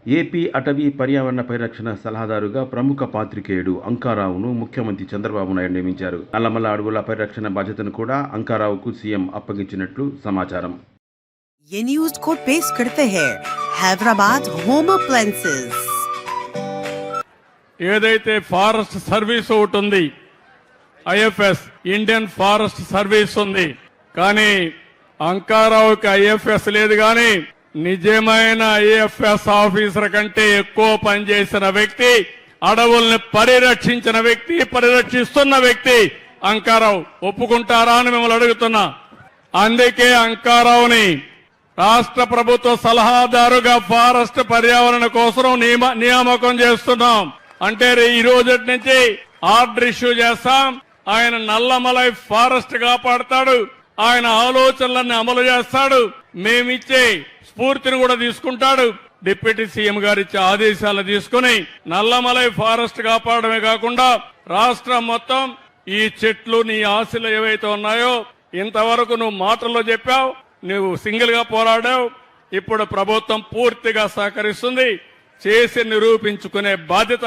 AP అటవీ పర్యావరణ పరిరక్షణ సలహాదారుగా ప్రముఖ పాత్రికేయుడు అంకారావును ముఖ్యమంత్రి చంద్రబాబు నాయుడు నియమించారు. నల్లమల అడవుల పరిరక్షణ బాధ్యతను కూడా అంకారావుకు సీఎం అప్పగించినట్లు సమాచారం. ये न्यूज को पेश करते हैं हैदराबाद होम अप्लायंसेस। ఏదైతే ఫారెస్ట్ సర్వీస్ ఒకటి ఉంది, ఐఎఫ్ఎస్ ఇండియన్ ఫారెస్ట్ సర్వీస్ ఉంది, కానీ అంకారావుకి ఐఎఫ్ఎస్ లేదు. కానీ నిజమైన ఐఎఫ్ఎస్ ఆఫీసర్ కంటే ఎక్కువ పనిచేసిన వ్యక్తి, అడవుల్ని పరిరక్షించిన వ్యక్తి, పరిరక్షిస్తున్న వ్యక్తి అంకారావు. ఒప్పుకుంటారా అని మిమ్మల్ని అడుగుతున్నా. అందుకే అంకారావుని రాష్ట్ర ప్రభుత్వ సలహాదారుగా ఫారెస్ట్ పర్యావరణ కోసం నియామకం చేస్తున్నాం. అంటే ఈ రోజు నుంచి ఆర్డర్ ఇష్యూ చేస్తాం. ఆయన నల్లమలై ఫారెస్ట్ కాపాడతాడు, ఆయన ఆలోచనలన్నీ అమలు చేస్తాడు, మేమిచ్చే స్ఫూర్తిని కూడా తీసుకుంటాడు. డిప్యూటీ సీఎం గారు ఇచ్చే ఆదేశాలు తీసుకుని నల్లమలై ఫారెస్ట్ కాపాడమే కాకుండా రాష్ట్రం మొత్తం ఈ చెట్లు, నీ ఆశలు ఏవైతే ఉన్నాయో, ఇంతవరకు నువ్వు మాటల్లో చెప్పావు, నువ్వు సింగిల్ గా పోరాడావు. ఇప్పుడు ప్రభుత్వం పూర్తిగా సహకరిస్తుంది. చేసి నిరూపించుకునే బాధ్యత